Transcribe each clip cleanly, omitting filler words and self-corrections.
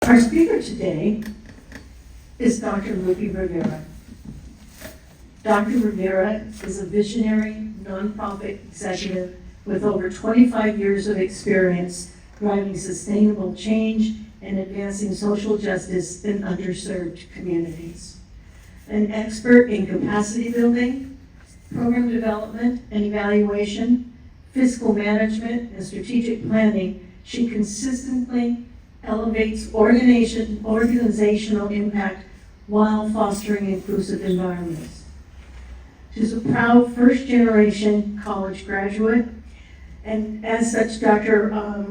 Our speaker today is Dr. Lupe Rivera. Dr. Rivera is a visionary nonprofit executive with over 25 years of experience driving sustainable change and advancing social justice in underserved communities. An expert in capacity building, program development and evaluation, fiscal management, and strategic planning, she consistently elevates organizational impact while fostering inclusive environments. She's a proud first-generation college graduate, and as such, Dr.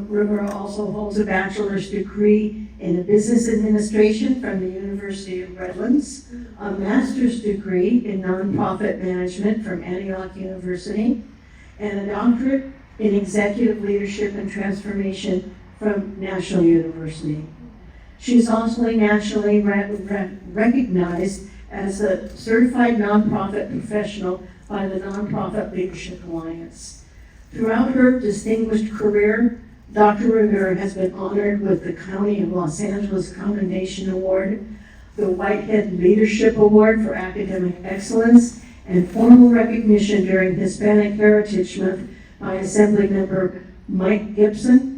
Rivera also holds a bachelor's degree in business administration from the University of Redlands, a master's degree in nonprofit management from Antioch University, and a doctorate in executive leadership and transformation from National University. She's also nationally recognized as a certified nonprofit professional by the Nonprofit Leadership Alliance. Throughout her distinguished career, Dr. Rivera has been honored with the County of Los Angeles Commendation Award, the Whitehead Leadership Award for Academic Excellence, and formal recognition during Hispanic Heritage Month by Assembly Member Mike Gibson.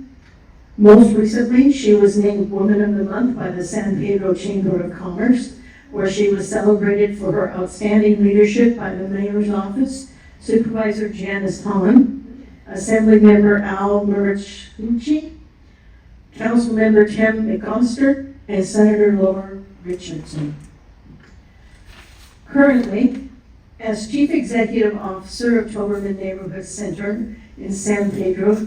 Most recently, she was named Woman of the Month by the San Pedro Chamber of Commerce, where she was celebrated for her outstanding leadership by the Mayor's Office, Supervisor Janice Holland, Assembly Member Al Murichucci, Council Member Tim McOster, and Senator Laura Richardson. Currently, as Chief Executive Officer of Toberman Neighborhood Center in San Pedro,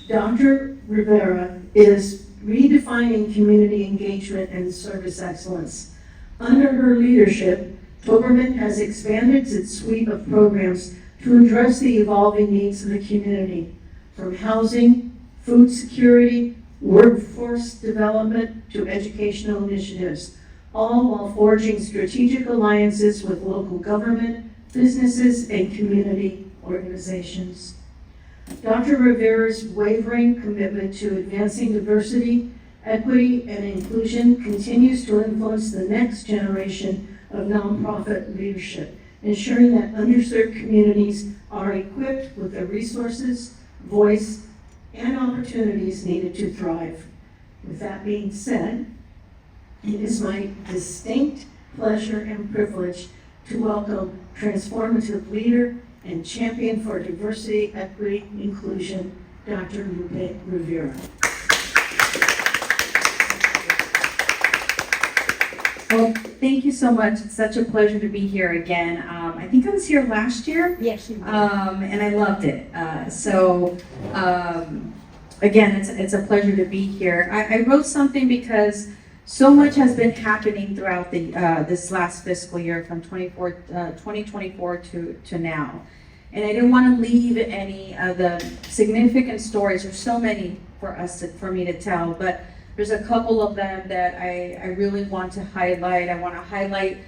Dr. Rivera is redefining community engagement and service excellence. Under her leadership, Toberman has expanded its suite of programs to address the evolving needs of the community, from housing, food security, workforce development, to educational initiatives, all while forging strategic alliances with local government, businesses, and community organizations. Dr. Rivera's wavering commitment to advancing diversity, equity, and inclusion continues to influence the next generation of nonprofit leadership, ensuring that underserved communities are equipped with the resources, voice, and opportunities needed to thrive. With that being said, it is my distinct pleasure and privilege to welcome transformative leader and champion for diversity, equity, inclusion, Dr. Lupe Rivera. Well, thank you so much. It's such a pleasure to be here again. I think I was here last year. Yes, you did. And I loved it. Again, it's a pleasure to be here. I wrote something because so much has been happening throughout this last fiscal year from 2024 to now. And I didn't want to leave any of the significant stories. There's so many for me to tell, but there's a couple of them that I really want to highlight. I want to highlight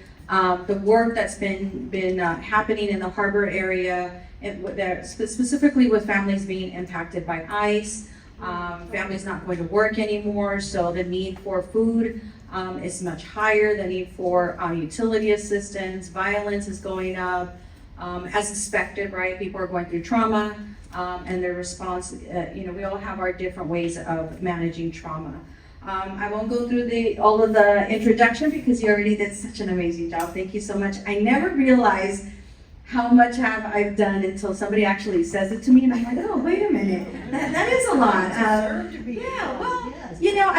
the work that's been happening in the harbor area, and specifically with families being impacted by ice. Families not going to work anymore, so the need for food is much higher. The need for utility assistance, violence is going up, as expected, right? People are going through trauma, and their response, we all have our different ways of managing trauma. I won't go through all of the introduction because you already did such an amazing job. Thank you so much. I never realized how much I've done until somebody actually says it to me, and I'm like, oh, wait a minute, that is a lot.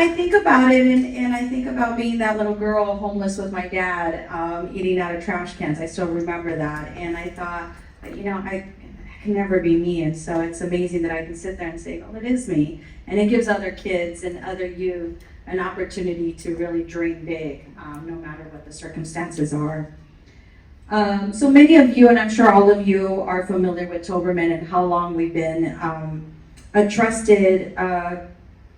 I think about it, and I think about being that little girl homeless with my dad, eating out of trash cans. I still remember that, and I thought, I can never be me, and so it's amazing that I can sit there and say, oh, it is me, and it gives other kids and other youth an opportunity to really dream big, no matter what the circumstances are. So many of you, and I'm sure all of you, are familiar with Toberman and how long we've been a trusted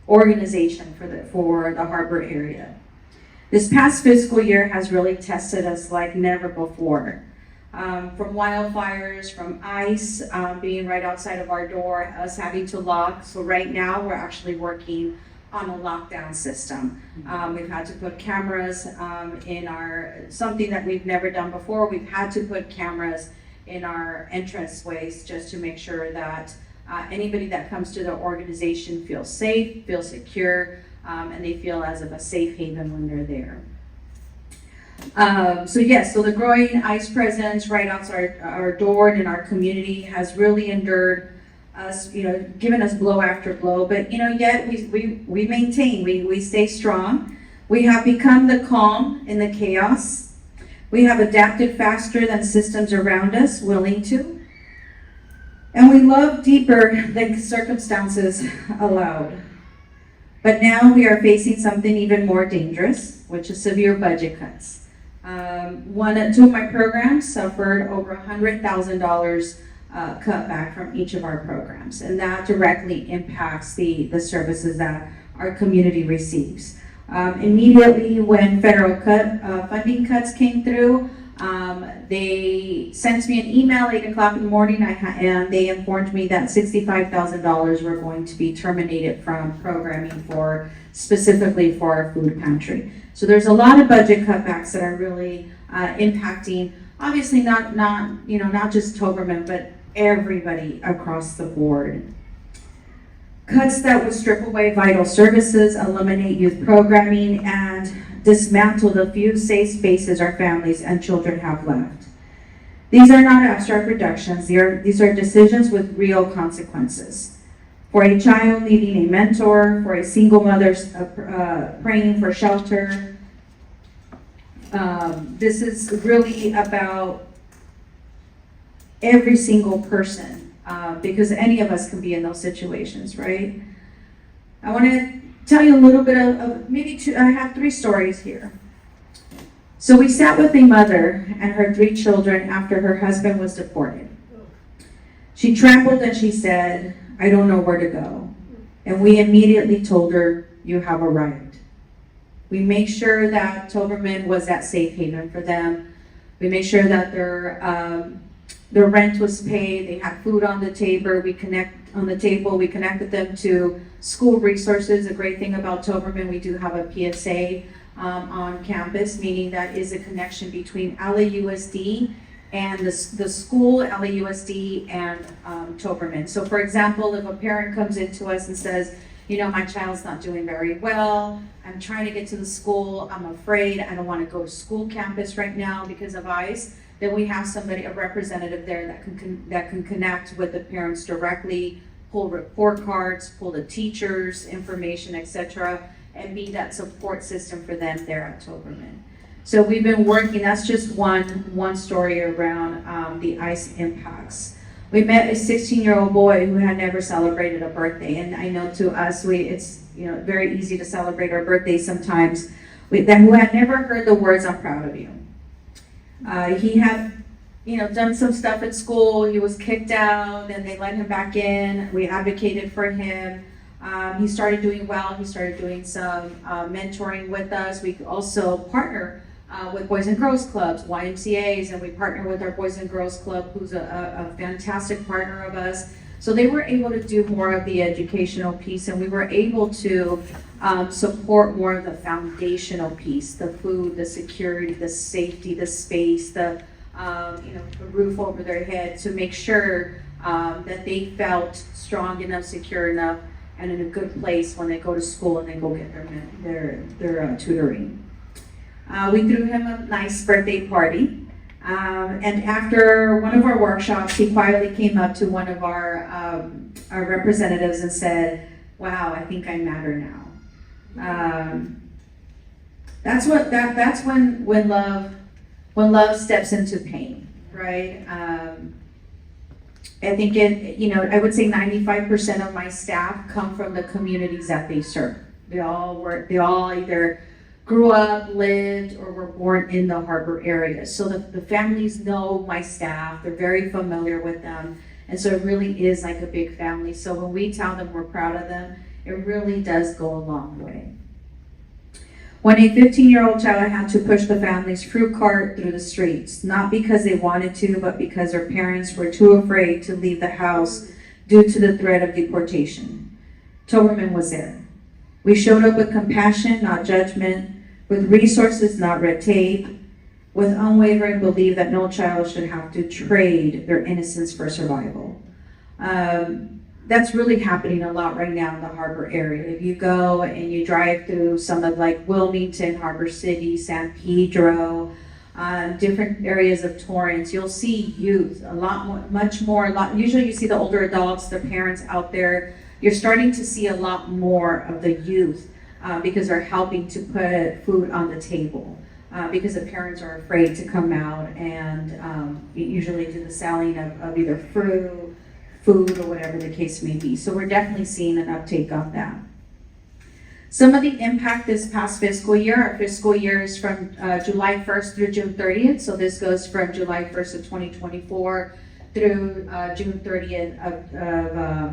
organization for the harbor area. This past fiscal year has really tested us like never before. From wildfires, from ice being right outside of our door, us having to lock. So right now we're actually working on a lockdown system. We've had to put cameras in something that we've never done before. We've had to put cameras in our entranceways just to make sure that anybody that comes to the organization feels safe, feels secure, and they feel as of a safe haven when they're there. So the growing ICE presence right outside our door and in our community has really endured us, given us blow after blow, but yet we maintain, we stay strong. We have become the calm in the chaos. We have adapted faster than systems around us willing to. And we love deeper than circumstances allowed. But now we are facing something even more dangerous, which is severe budget cuts. Two of my programs suffered over $100,000 cut back from each of our programs, and that directly impacts the services that our community receives. Immediately when federal funding cuts came through, they sent me an email 8 o'clock in the morning, and they informed me that $65,000 were going to be terminated from programming specifically for our food pantry. So there's a lot of budget cutbacks that are really impacting, obviously not just Toberman, but everybody across the board. Cuts that would strip away vital services, eliminate youth programming, and dismantle the few safe spaces our families and children have left. These are not abstract reductions. These are decisions with real consequences. For a child needing a mentor, for a single mother praying for shelter, this is really about every single person, because any of us can be in those situations, right? I want to tell you a little bit of maybe two. I have 3 stories here. So we sat with a mother and her 3 children after her husband was deported. She trembled and she said, "I don't know where to go." And we immediately told her, "You have arrived." We made sure that Toberman was that safe haven for them. We made sure that their rent was paid, they had food on the table. We connected them to school resources. A great thing about Toberman, we do have a PSA on campus, meaning that is a connection between LAUSD and the school, LAUSD, and Toberman. So for example, if a parent comes into us and says, my child's not doing very well, I'm trying to get to the school, I'm afraid, I don't want to go to school campus right now because of ICE, then we have somebody, a representative there that can connect with the parents directly, pull report cards, pull the teachers' information, etc., and be that support system for them there at Toberman. So we've been working, that's just one story around the ICE impacts. We met a 16-year-old boy who had never celebrated a birthday, and I know to us, it's very easy to celebrate our birthdays sometimes, who had never heard the words, "I'm proud of you." He had, done some stuff at school. He was kicked out, then they let him back in. We advocated for him. He started doing well. He started doing some mentoring with us. We also partner with Boys and Girls Clubs, YMCAs, and we partner with our Boys and Girls Club, who's a fantastic partner of us. So they were able to do more of the educational piece, and we were able to support more of the foundational piece, the food, the security, the safety, the space, the roof over their head, to make sure that they felt strong enough, secure enough, and in a good place when they go to school and they go get their tutoring. We threw him a nice birthday party. And after one of our workshops, he quietly came up to one of our representatives and said, "Wow, I think I matter now." That's when love steps into pain, right? I think I would say 95% of my staff come from the communities that they serve. They all either grew up, lived, or were born in the harbor area. So the families know my staff, they're very familiar with them. And so it really is like a big family. So when we tell them we're proud of them, it really does go a long way. When a 15-year-old child had to push the family's fruit cart through the streets, not because they wanted to, but because their parents were too afraid to leave the house due to the threat of deportation, Toberman was there. We showed up with compassion, not judgment, with resources, not red tape, with unwavering belief that no child should have to trade their innocence for survival. That's really happening a lot right now in the harbor area. If you go and you drive through some of like Wilmington, Harbor City, San Pedro, different areas of Torrance, you'll see youth a lot more, usually you see the older adults, the parents out there. You're starting to see a lot more of the youth because they're helping to put food on the table because the parents are afraid to come out and usually do the selling of either food or whatever the case may be. So we're definitely seeing an uptake on that. Some of the impact this past fiscal year, our fiscal year is from July 1st through June 30th. So this goes from July 1st of 2024 through June 30th of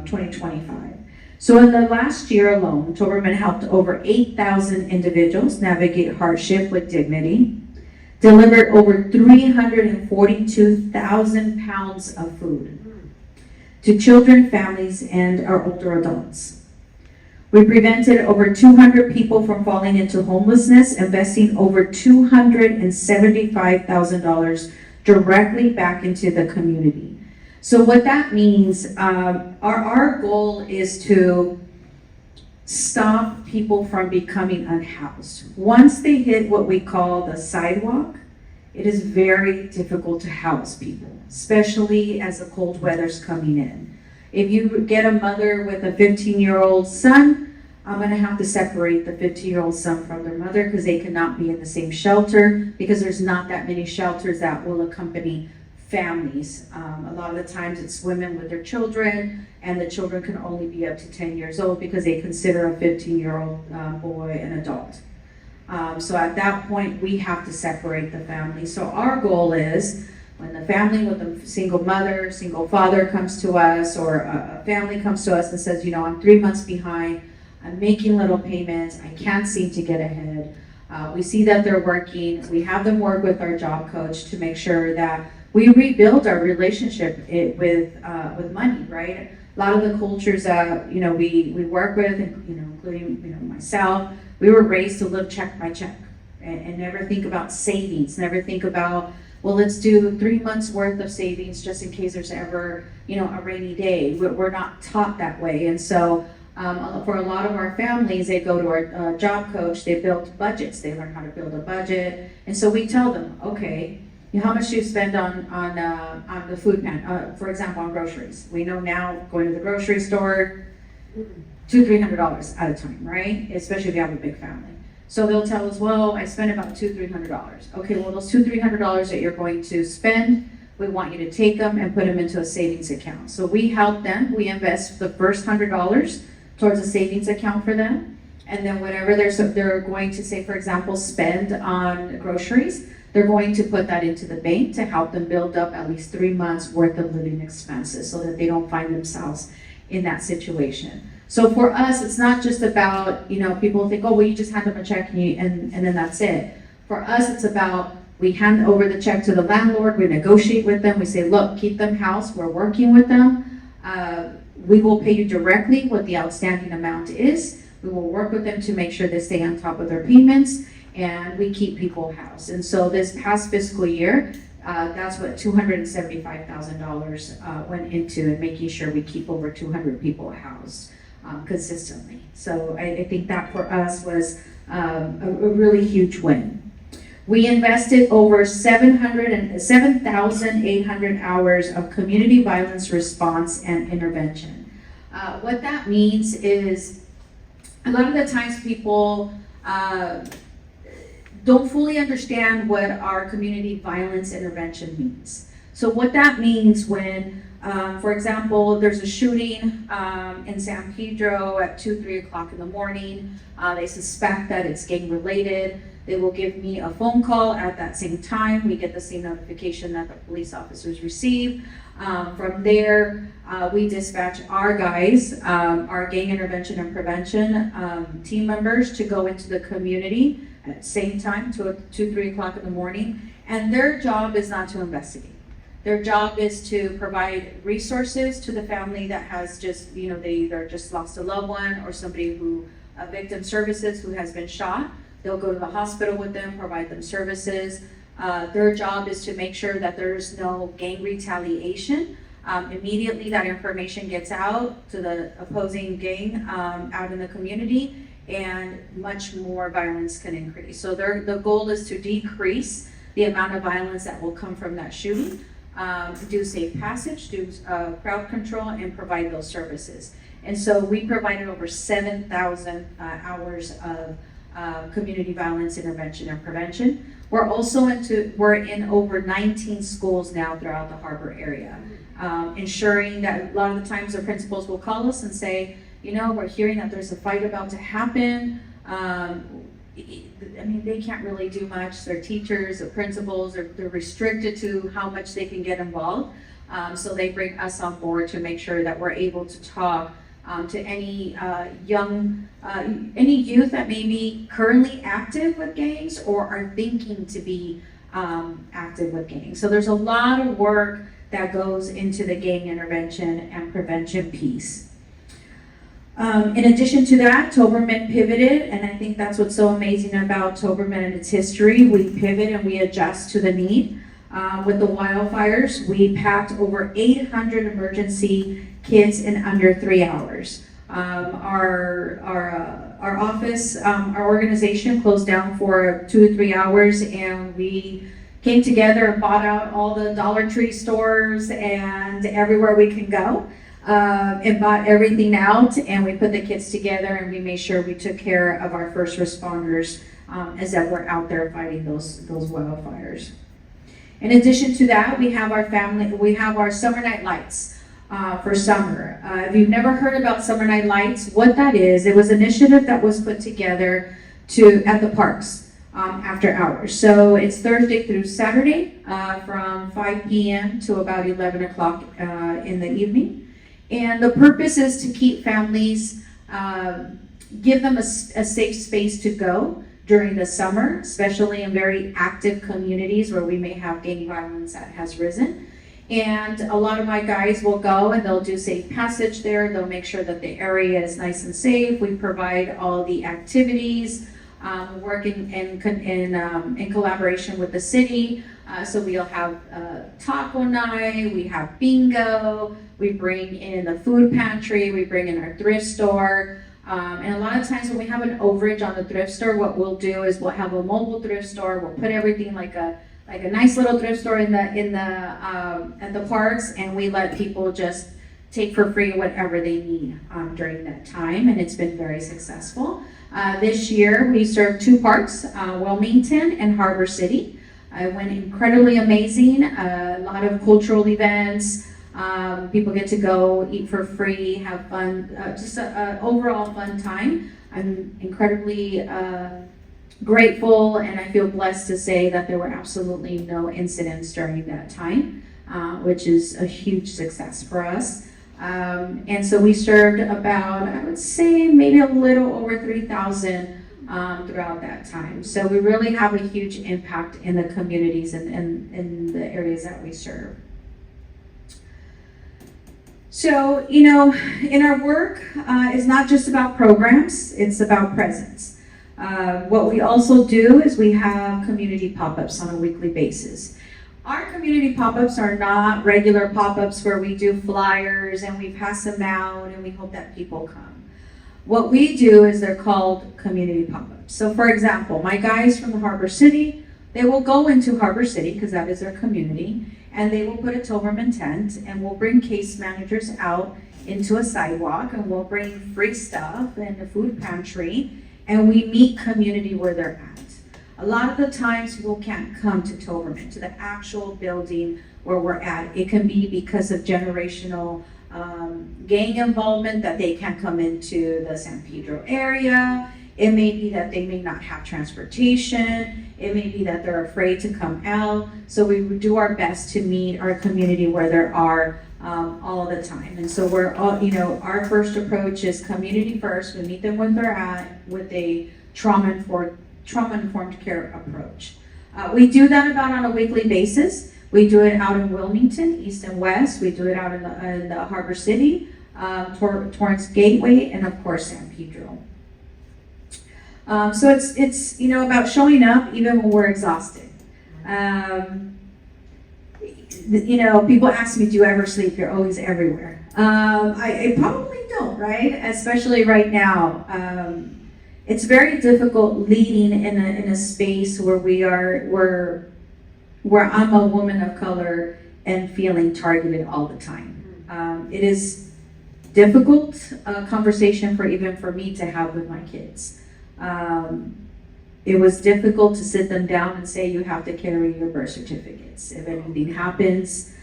2025. So in the last year alone, Toberman helped over 8,000 individuals navigate hardship with dignity, delivered over 342,000 pounds of food to children, families, and our older adults. We prevented over 200 people from falling into homelessness, investing over $275,000 directly back into the community. So what that means, our goal is to stop people from becoming unhoused. Once they hit what we call the sidewalk, it is very difficult to house people, especially as the cold weather's coming in. If you get a mother with a 15-year-old son, I'm gonna have to separate the 15-year-old son from their mother because they cannot be in the same shelter because there's not that many shelters that will accompany families. A lot of the times it's women with their children, and the children can only be up to 10 years old because they consider a 15-year-old boy an adult. So at that point, we have to separate the family. So our goal is when the family with a single mother, single father comes to us, or a family comes to us and says, you know, I'm 3 months behind, I'm making little payments, I can't seem to get ahead. We see that they're working. We have them work with our job coach to make sure that we rebuild our relationship with money, right? A lot of the cultures that we work with, including myself, we were raised to live check by check and never think about savings, never think about, well, let's do 3 months worth of savings just in case there's ever a rainy day. We're not taught that way, and so for a lot of our families, they go to our job coach, they build budgets, they learn how to build a budget, and so we tell them, okay, how much do you spend on the food pan? For example, on groceries. We know now going to the grocery store, $200-300 at a time, right? Especially if you have a big family. So they'll tell us, well, I spend about $200-300. Okay, well, those $200-300 that you're going to spend, we want you to take them and put them into a savings account. So we help them. We invest the first $100 towards a savings account for them, and then whatever they're going to say, for example, spend on groceries, they're going to put that into the bank to help them build up at least 3 months worth of living expenses so that they don't find themselves in that situation. So for us, it's not just about, people think, oh, well, you just hand them a check and then that's it. For us, it's about, we hand over the check to the landlord, we negotiate with them, we say, look, keep them housed, we're working with them. We will pay you directly what the outstanding amount is. We will work with them to make sure they stay on top of their payments, and we keep people housed. And so this past fiscal year, that's what $275,000 went into, and making sure we keep over 200 people housed consistently. So I think that for us was a really huge win. We invested over 7,800 hours of community violence response and intervention. What that means is a lot of the times people don't fully understand what our community violence intervention means. So what that means when, for example, there's a shooting in San Pedro at 2-3 o'clock in the morning, they suspect that it's gang related. They will give me a phone call at that same time. We get the same notification that the police officers receive. From there, we dispatch our guys, our gang intervention and prevention team members, to go into the community at the same time, 2-3 o'clock in the morning. And their job is not to investigate. Their job is to provide resources to the family that has just, they either just lost a loved one or somebody who victim services who has been shot. They'll go to the hospital with them, provide them services. Their job is to make sure that there's no gang retaliation. Immediately that information gets out to the opposing gang out in the community, and much more violence can increase. So the goal is to decrease the amount of violence that will come from that shooting, do safe passage, do crowd control, and provide those services. And so we provided over 7,000 hours of community violence intervention and prevention. We're in over 19 schools now throughout the harbor area, ensuring that a lot of the times the principals will call us and say, you know, we're hearing that there's a fight about to happen. I mean, they can't really do much. Their teachers, the principals, they're restricted to how much they can get involved. So they bring us on board to make sure that we're able to talk to any any youth that may be currently active with gangs or are thinking to be active with gangs. So there's a lot of work that goes into the gang intervention and prevention piece. In addition to that, Toberman pivoted, and I think that's what's so amazing about Toberman and its history. We pivot and we adjust to the need. With the wildfires, we packed over 800 emergency kits in under 3 hours. Our office, our organization closed down for 2 to 3 hours, and we came together and bought out all the Dollar Tree stores and everywhere we can go. And bought everything out, and we put the kits together, and we made sure we took care of our first responders as that we're out there fighting those wildfires. In addition to that, we have our summer night lights for summer. If you've never heard about summer night lights, what that is, it was an initiative that was put together at the parks after hours. So it's Thursday through Saturday from 5 p.m. to about 11 o'clock in the evening. And the purpose is to keep families, give them a safe space to go during the summer, especially in very active communities where we may have gang violence that has risen. And a lot of my guys will go and they'll do safe passage there. They'll make sure that the area is nice and safe. We provide all the activities, working in collaboration with the city. So we'll have taco night, we have bingo, we bring in the food pantry, we bring in our thrift store. And a lot of times when we have an overage on the thrift store, what we'll do is we'll have a mobile thrift store. We'll put everything like a nice little thrift store at the parks, and we let people just take for free whatever they need during that time, and it's been very successful. This year we served 2 parks, Wilmington and Harbor City. It went incredibly amazing. A lot of cultural events. People get to go eat for free, have fun, just an overall fun time. I'm incredibly grateful, and I feel blessed to say that there were absolutely no incidents during that time, which is a huge success for us. And so we served about, I would say, maybe a little over 3,000 throughout that time. So we really have a huge impact in the communities and in the areas that we serve. So, you know, in our work, it's not just about programs, it's about presence. What we also do is we have community pop-ups on a weekly basis. Our community pop-ups are not regular pop-ups where we do flyers and we pass them out and we hope that people come. What we do is they're called community pop-ups. So for example, my guys from the Harbor City, they will go into Harbor City because that is their community, and they will put a Toberman tent, and we'll bring case managers out into a sidewalk, and we'll bring free stuff and a food pantry, and we meet community where they're at. A lot of the times people can't come to Toberman, to the actual building where we're at. It can be because of generational gang involvement that they can't come into the San Pedro area. It may be that they may not have transportation. It may be that they're afraid to come out. So we do our best to meet our community where they are all the time. And so we're all, you know, our first approach is community first. We meet them where they're at with a trauma-informed care approach. We do that about on a weekly basis. We do it out in Wilmington, East and West. We do it out in the Harbor City, Torrance Gateway, and of course San Pedro. So it's about showing up even when we're exhausted. People ask me, do you ever sleep? You're always everywhere. I probably don't, right? Especially right now. It's very difficult leading in a space where I'm a woman of color and feeling targeted all the time. It is difficult conversation for me to have with my kids. It was difficult to sit them down and say, you have to carry your birth certificates. If anything happens,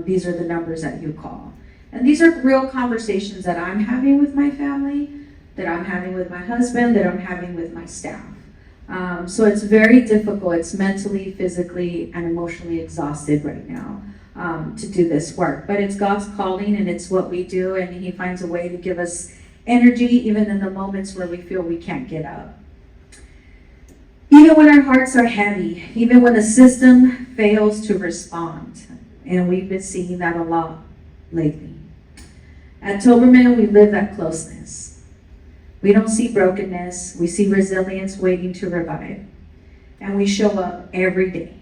these are the numbers that you call. And these are real conversations that I'm having with my family, that I'm having with my husband, that I'm having with my staff. So it's very difficult. It's mentally, physically, and emotionally exhausted right now to do this work. But it's God's calling, and it's what we do, and He finds a way to give us energy even in the moments where we feel we can't get up. Even when our hearts are heavy, even when the system fails to respond, and we've been seeing that a lot lately. At Toberman, we live that closeness. We don't see brokenness, we see resilience waiting to revive. And we show up every day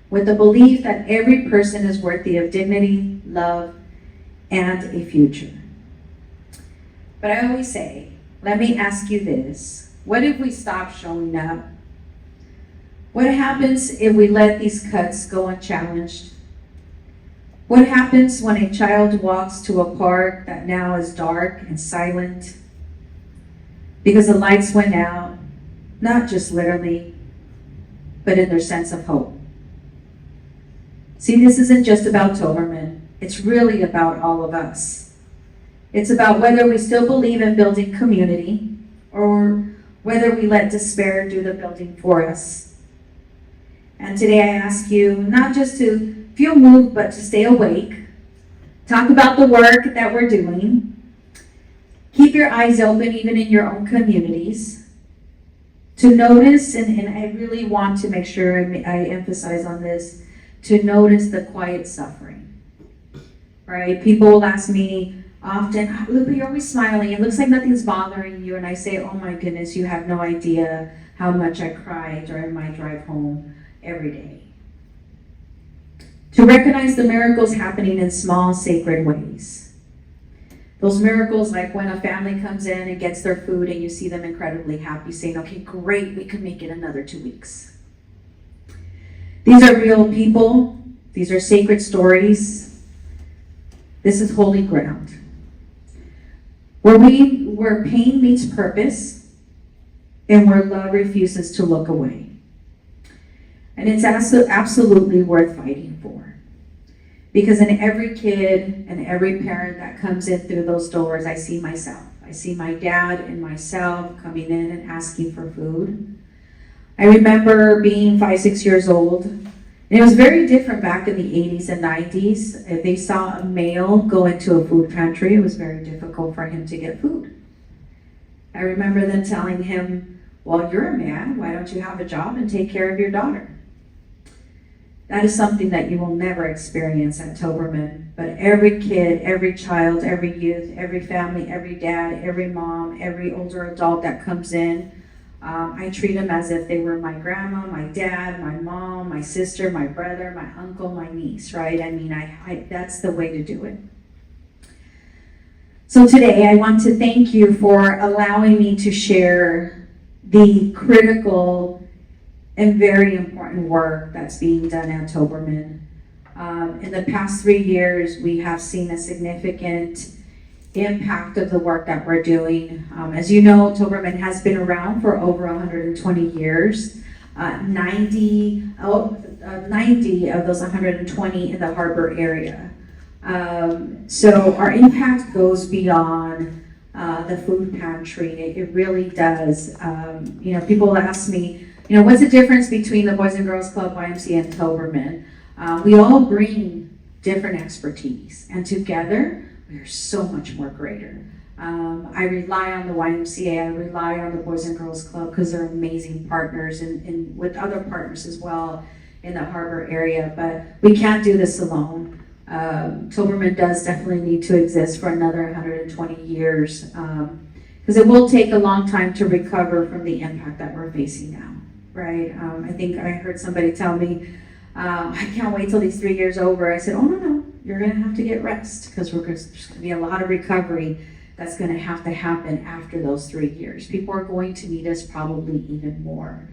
with the belief that every person is worthy of dignity, love, and a future. But I always say, let me ask you this. What if we stop showing up? What happens if we let these cuts go unchallenged? What happens when a child walks to a park that now is dark and silent because the lights went out, not just literally, but in their sense of hope? See, this isn't just about Toberman. It's really about all of us. It's about whether we still believe in building community or whether we let despair do the building for us. And today I ask you not just to feel moved, but to stay awake. Talk about the work that we're doing. Keep your eyes open even in your own communities. To notice, and I really want to make sure I emphasize on this, to notice the quiet suffering. Right? People will ask me often, Lupe, you're always smiling. It looks like nothing's bothering you. And I say, oh my goodness, you have no idea how much I cry during my drive home every day. To recognize the miracles happening in small, sacred ways. Those miracles like when a family comes in and gets their food and you see them incredibly happy, saying, okay, great, we can make it another 2 weeks. These are real people. These are sacred stories. This is holy ground. Where pain meets purpose and where love refuses to look away. And it's absolutely worth fighting for. Because in every kid and every parent that comes in through those doors, I see myself. I see my dad and myself coming in and asking for food. I remember being 5, 6 years old. And it was very different back in the 80s and 90s. If they saw a male go into a food pantry, it was very difficult for him to get food. I remember them telling him, well, you're a man. Why don't you have a job and take care of your daughter? That is something that you will never experience at Toberman. But every kid, every child, every youth, every family, every dad, every mom, every older adult that comes in, I treat them as if they were my grandma, my dad, my mom, my sister, my brother, my uncle, my niece, right? I mean, that's the way to do it. So today I want to thank you for allowing me to share the critical and very important work that's being done at Toberman. In the past 3 years, we have seen a significant impact of the work that we're doing. As you know, Toberman has been around for over 120 years. 90 of those 120 in the harbor area. So our impact goes beyond the food pantry. It really does. People ask me, what's the difference between the Boys and Girls Club, YMCA, and Toberman? We all bring different expertise, and together we are so much more greater. I rely on the YMCA, I rely on the Boys and Girls Club because they're amazing partners and with other partners as well in the harbor area, but we can't do this alone. Toberman does definitely need to exist for another 120 years because it will take a long time to recover from the impact that we're facing now, right? I think I heard somebody tell me, I can't wait till these 3 years over. I said, oh, no, you're gonna have to get rest, because there's gonna be a lot of recovery that's gonna have to happen after those 3 years. People are going to need us probably even more.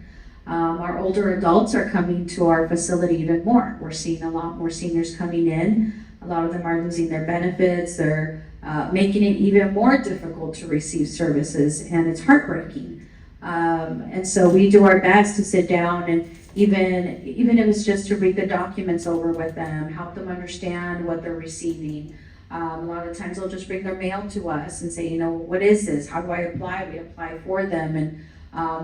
Our older adults are coming to our facility even more. We're seeing a lot more seniors coming in. A lot of them are losing their benefits. They're making it even more difficult to receive services, and it's heartbreaking. And so we do our best to sit down and even if it's just to read the documents over with them, help them understand what they're receiving. A lot of times they'll just bring their mail to us and say, what is this? How do I apply? We apply for them, and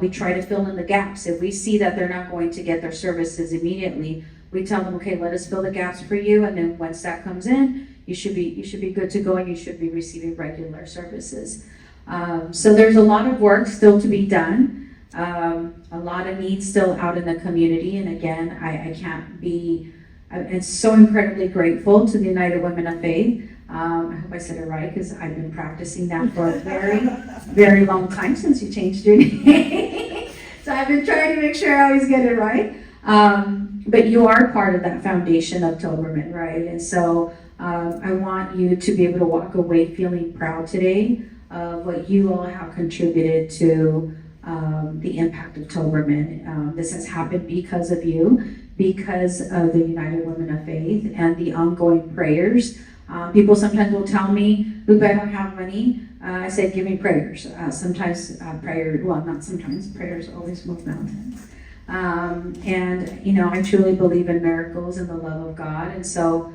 we try to fill in the gaps. If we see that they're not going to get their services immediately, we tell them, okay, let us fill the gaps for you, and then once that comes in, you should be good to go, and you should be receiving regular services. So there's a lot of work still to be done. A lot of needs still out in the community, and again, I'm so incredibly grateful to the United Women of Faith. I hope I said it right, because I've been practicing that for a very, very long time, since you changed your name. So I've been trying to make sure I always get it right. But you are part of that foundation of Toberman, right? And so I want you to be able to walk away feeling proud today of what you all have contributed to the impact of Toberman. This has happened because of you, because of the United Women of Faith and the ongoing prayers. People sometimes will tell me, Lupe, I don't have money. I said, give me prayers. Sometimes prayers always move mountains. And I truly believe in miracles and the love of God. And so,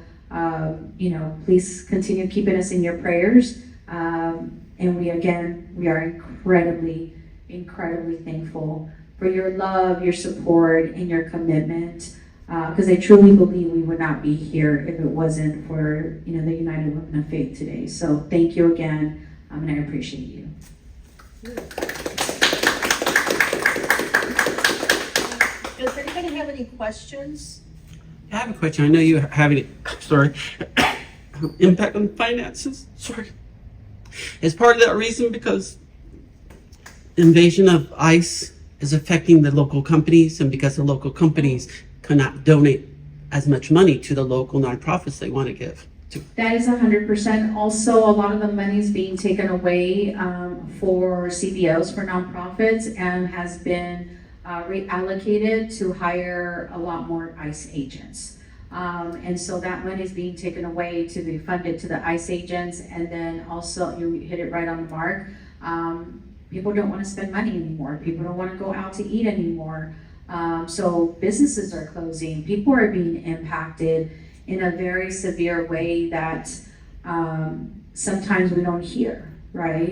please continue keeping us in your prayers. And we are incredibly thankful for your love, your support, and your commitment. Because I truly believe we would not be here if it wasn't for the United Women of Faith today. So thank you again, and I appreciate you. Does anybody have any questions? I have a question. I know you have any, impact on finances. Is part of that reason because invasion of ICE is affecting the local companies, and because the local companies cannot donate as much money to the local nonprofits they want to give to? That is 100%. Also, a lot of the money is being taken away for CBOs, for nonprofits, and has been reallocated to hire a lot more ICE agents. And so that money is being taken away to be funded to the ICE agents. And then also, you hit it right on the mark, people don't want to spend money anymore. People don't want to go out to eat anymore. So businesses are closing. People are being impacted in a very severe way that sometimes we don't hear, right?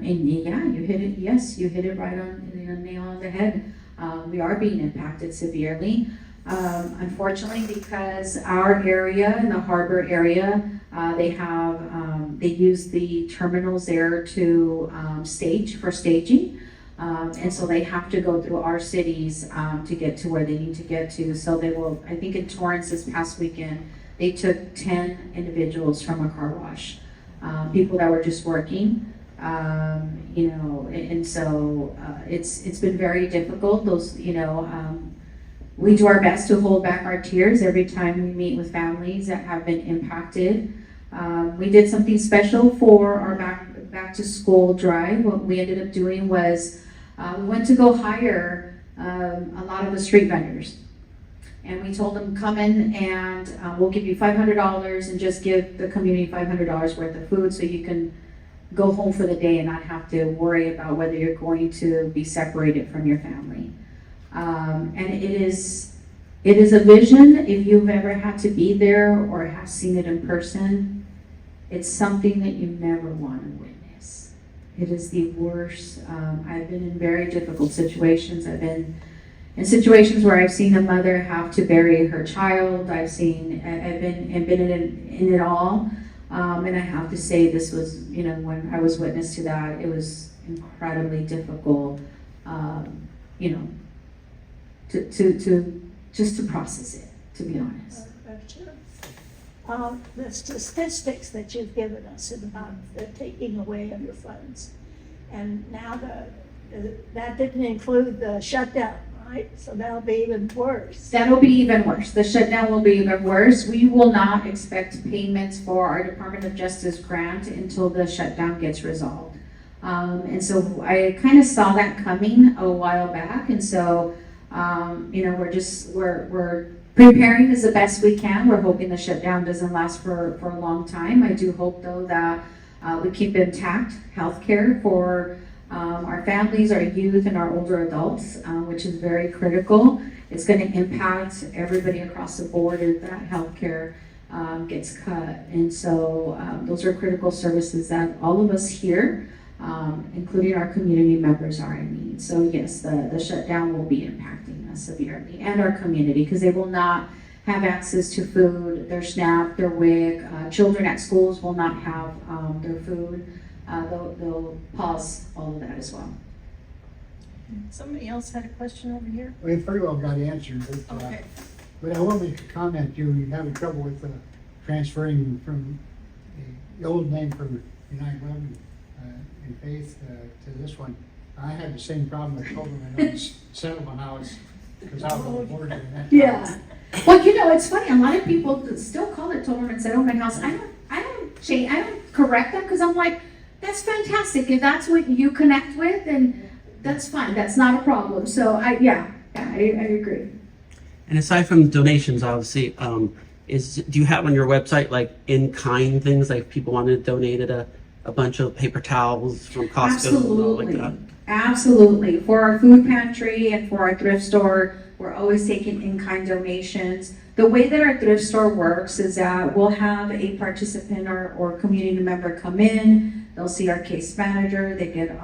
And yeah, you hit it. Yes, you hit it right on the nail on the head. We are being impacted severely. Unfortunately, because our area, in the harbor area, they use the terminals there to stage for staging. And so they have to go through our cities to get to where they need to get to. So they will, I think in Torrance this past weekend, they took 10 individuals from a car wash, people that were just working, and so it's been very difficult. We do our best to hold back our tears every time we meet with families that have been impacted. We did something special for our back to school drive. What we ended up doing was we went to go hire a lot of the street vendors. And we told them, come in and we'll give you $500 and just give the community $500 worth of food so you can go home for the day and not have to worry about whether you're going to be separated from your family. And it is a vision. If you've ever had to be there or have seen it in person, it's something that you never want to witness. It is the worst. I've been in very difficult situations. I've been in situations where I've seen a mother have to bury her child. I've been in it all. And I have to say, this was, when I was witness to that, it was incredibly difficult, to process it, to be honest. The statistics that you've given us about the taking away of your funds, And now that didn't include the shutdown, right? So that'll be even worse. That'll be even worse. The shutdown will be even worse. We will not expect payments for our Department of Justice grant until the shutdown gets resolved. And so I kind of saw that coming a while back. And so, we're preparing as the best we can. We're hoping the shutdown doesn't last for a long time. I do hope though that we keep intact healthcare for our families, our youth, and our older adults, which is very critical. It's going to impact everybody across the board if that healthcare gets cut. And so those are critical services that all of us here, including our community members, are in need. So yes, the shutdown will be impacting us severely and our community because they will not have access to food, their SNAP, their WIC. Children at schools will not have their food. They'll pause all of that as well. Somebody else had a question over here? Well, it pretty well got answered, Okay. but I will make a comment. You having trouble with transferring from the old name for United Love and Faith to this one. I had the same problem with Toberman on Settlement House because I was on the board during that time. Yeah. Well, it's funny. A lot of people still call it Toberman Settlement House. I don't correct them because I'm like, that's fantastic. If that's what you connect with, then that's fine. That's not a problem. So I agree. And aside from donations, obviously, do you have on your website like in-kind things, like people wanted to donate a bunch of paper towels from Costco and all like that? Absolutely. For our food pantry and for our thrift store, we're always taking in-kind donations. The way that our thrift store works is that we'll have a participant or community member come in. They'll see our case manager. They get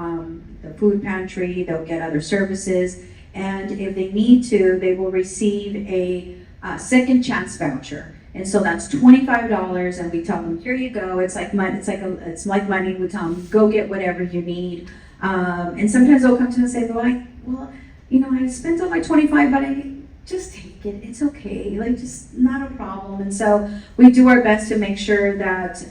the food pantry. They'll get other services. And if they need to, they will receive a second chance voucher. And so that's $25, and we tell them, here you go. It's like money. It's like money. We tell them, go get whatever you need. And sometimes they'll come to us and say, they're like, well, I spent all my $25, but I just take it. It's okay. Like, just not a problem. And so we do our best to make sure that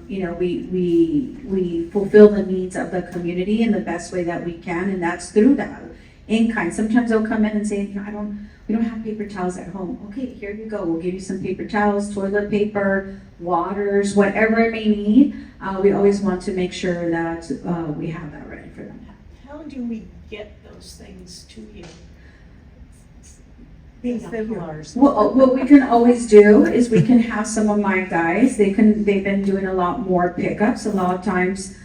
we fulfill the needs of the community in the best way that we can, and that's through that in kind. Sometimes they'll come in and say, we don't have paper towels at home. Okay, here you go. We'll give you some paper towels, toilet paper, waters, whatever it may need. We always want to make sure that we have that ready for them. How do we get those things to you? What we can always do is we can have some of my guys, they've been doing a lot more pickups. A lot of times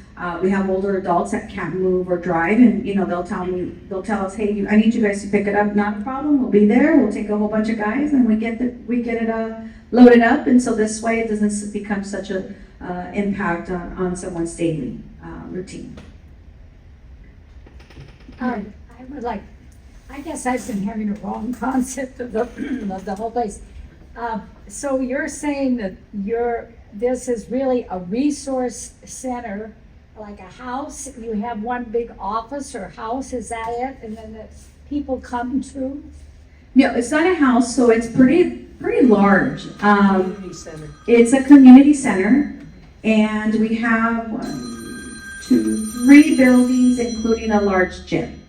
we have older adults that can't move or drive, and they'll tell us, hey, I need you guys to pick it up. Not a problem. We'll be there. We'll take a whole bunch of guys and we get it loaded up, and so this way it doesn't become such a impact on someone's daily routine. I guess I've been having a wrong concept of the whole place. So you're saying that this is really a resource center, like a house? You have one big office or house, is that it? And then the people come to? No, it's not a house, so it's pretty large. Community center. It's a community center, and we have 3 buildings, including a large gym.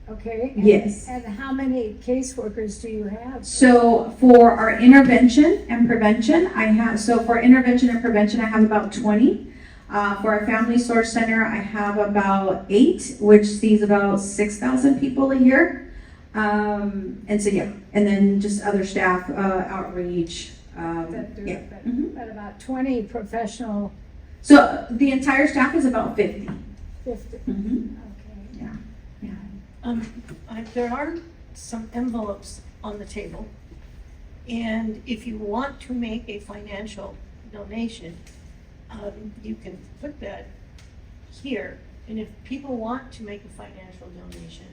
Okay. Yes. And how many caseworkers do you have? So for our intervention and prevention, I have about 20. For our FamilySource Center, I have about 8, which sees about 6,000 people a year. And so, yeah, and then just other staff, outreach. But about 20 professional. So the entire staff is about 50. 50. Mm-hmm. Okay. Yeah. There are some envelopes on the table, and if you want to make a financial donation, you can put that here. And if people want to make a financial donation,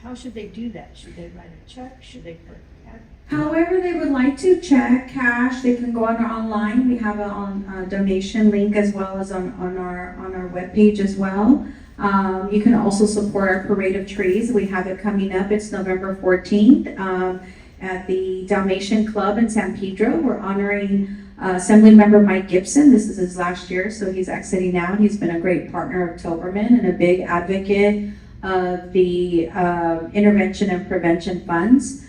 how should they do that? Should they write a check? Should they put cash? However they would like to, check, cash, they can go online. We have a donation link as well as on our webpage as well. You can also support our Parade of Trees. We have it coming up. It's November 14th at the Dalmatian Club in San Pedro. We're honoring Assemblymember Mike Gibson. This is his last year, so he's exiting out. He's been a great partner of Toberman and a big advocate of the intervention and prevention funds.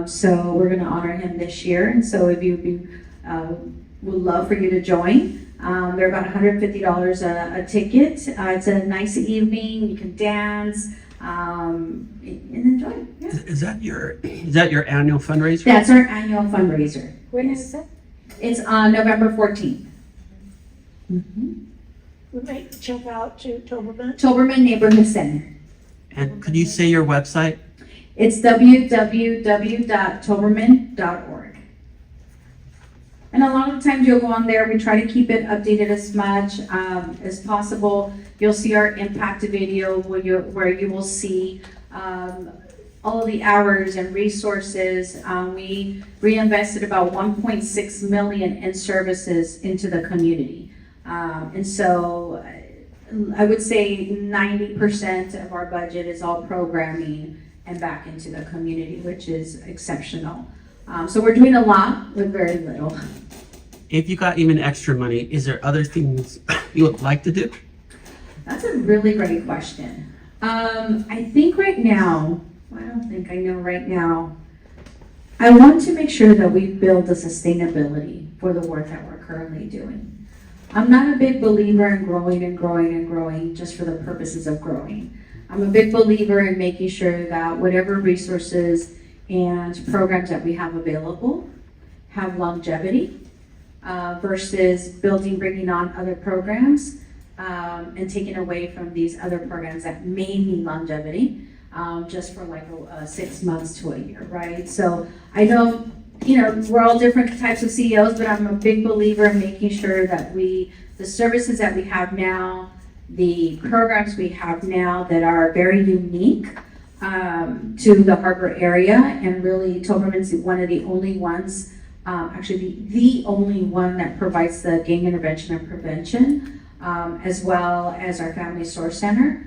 So we're going to honor him this year. And so if you would love for you to join. They're about $150 a ticket. It's a nice evening. You can dance and enjoy. Yeah. Is that your annual fundraiser? That's our annual fundraiser. When is it? It's on November 14th. Mm-hmm. We may check out to Toberman. Toberman Neighborhood Center. And could you say your website? It's www.toberman.org. And a lot of times you'll go on there, we try to keep it updated as much as possible. You'll see our impact video where you will see all of the hours and resources. We reinvested about 1.6 million in services into the community. And so I would say 90% of our budget is all programming and back into the community, which is exceptional. So we're doing a lot with very little. If you got even extra money, is there other things you would like to do? That's a really great question. I think right now, I don't think I know right now. I want to make sure that we build the sustainability for the work that we're currently doing. I'm not a big believer in growing and growing and growing just for the purposes of growing. I'm a big believer in making sure that whatever resources and programs that we have available have longevity versus bringing on other programs and taking away from these other programs that may need longevity just for like 6 months to a year, right? So I know, we're all different types of CEOs, but I'm a big believer in making sure that the services that we have now, the programs we have now that are very unique to the harbor area, and really Toberman's one of the only ones, actually the only one that provides the gang intervention and prevention, as well as our FamilySource Center.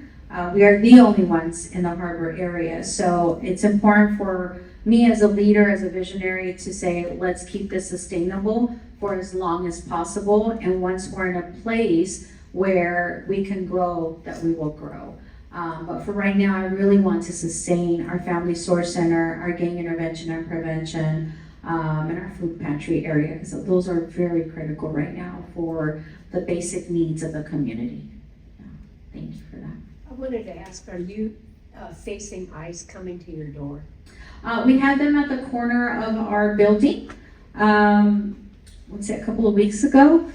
We are the only ones in the harbor area, so it's important for me as a leader, as a visionary, to say, let's keep this sustainable for as long as possible, and once we're in a place where we can grow, that we will grow. But for right now, I really want to sustain our FamilySource Center, our gang intervention and prevention, and our food pantry area, because those are very critical right now for the basic needs of the community. Thank you for that. I wanted to ask, are you facing ICE coming to your door? We had them at the corner of our building, a couple of weeks ago.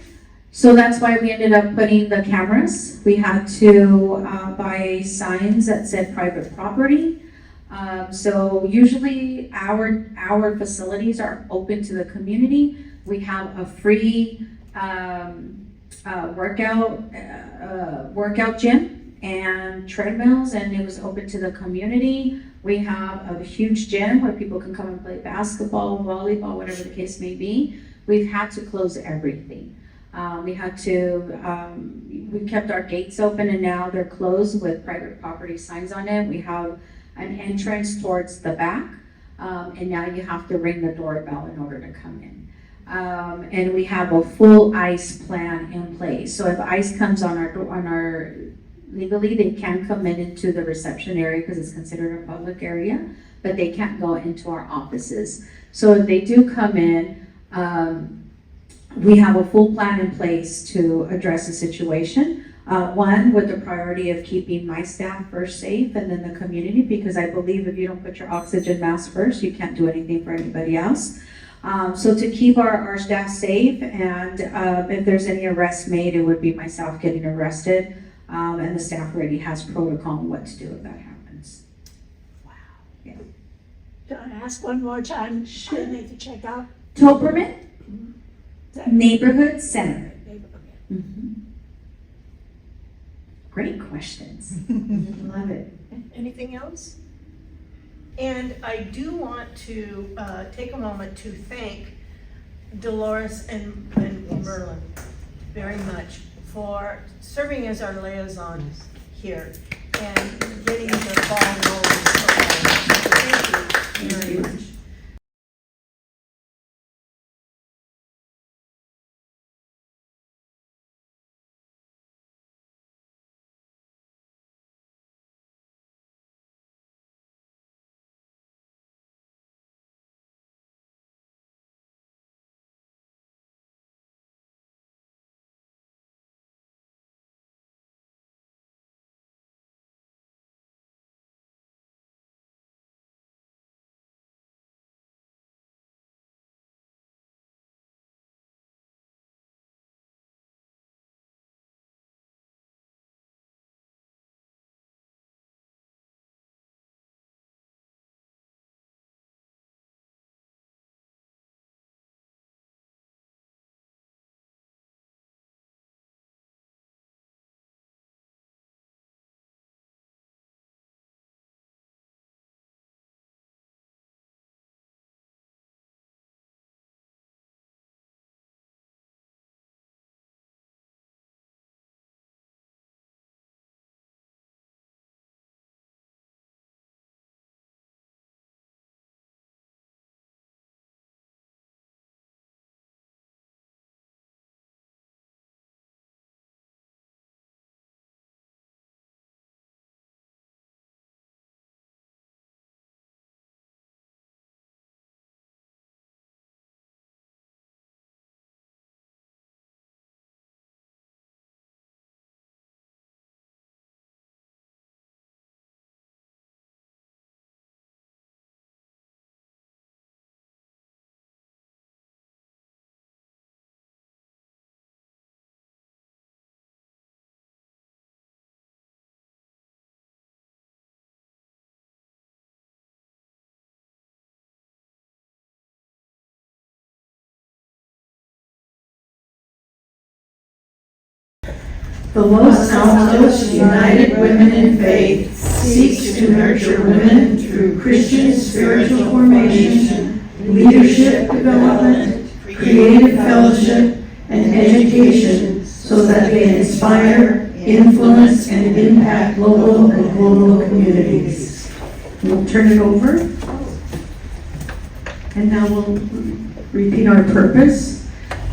So that's why we ended up putting the cameras. We had to buy signs that said private property. So usually our facilities are open to the community. We have a free workout gym and treadmills, and it was open to the community. We have a huge gym where people can come and play basketball, volleyball, whatever the case may be. We've had to close everything. We kept our gates open, and now they're closed with private property signs on it. We have an entrance towards the back, and now you have to ring the doorbell in order to come in. And we have a full ICE plan in place. So if ICE comes on our legally, they can come into the reception area because it's considered a public area, but they can't go into our offices. So if they do come in, we have a full plan in place to address the situation. One, with the priority of keeping my staff first safe and then the community, because I believe if you don't put your oxygen mask first, you can't do anything for anybody else. So to keep our staff safe, and if there's any arrests made, it would be myself getting arrested. And the staff already has protocol on what to do if that happens. Wow. Yeah. Can I ask one more time? Should I make the check out? Toberman Neighborhood Center. Mm-hmm. Great questions. Love it. Anything else? And I do want to take a moment to thank Dolores and Merlin very much for serving as our liaisons here and getting the ball rolling. Thank you very much. The Los Altos United Women in Faith seeks to nurture women through Christian spiritual formation, leadership development, creative fellowship, and education so that they inspire, influence, and impact local and global communities. We'll turn it over. And now we'll repeat our purpose.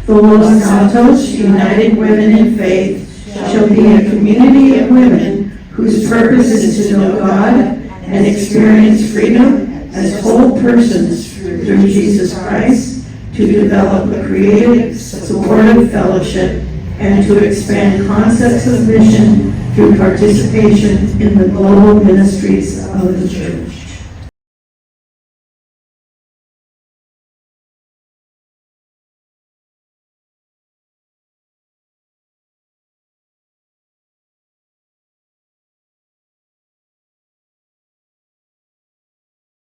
The Los Altos United Women in Faith shall be a community of women whose purpose is to know God and experience freedom as whole persons through Jesus Christ, to develop a creative, supportive fellowship, and to expand concepts of mission through participation in the global ministries of the church.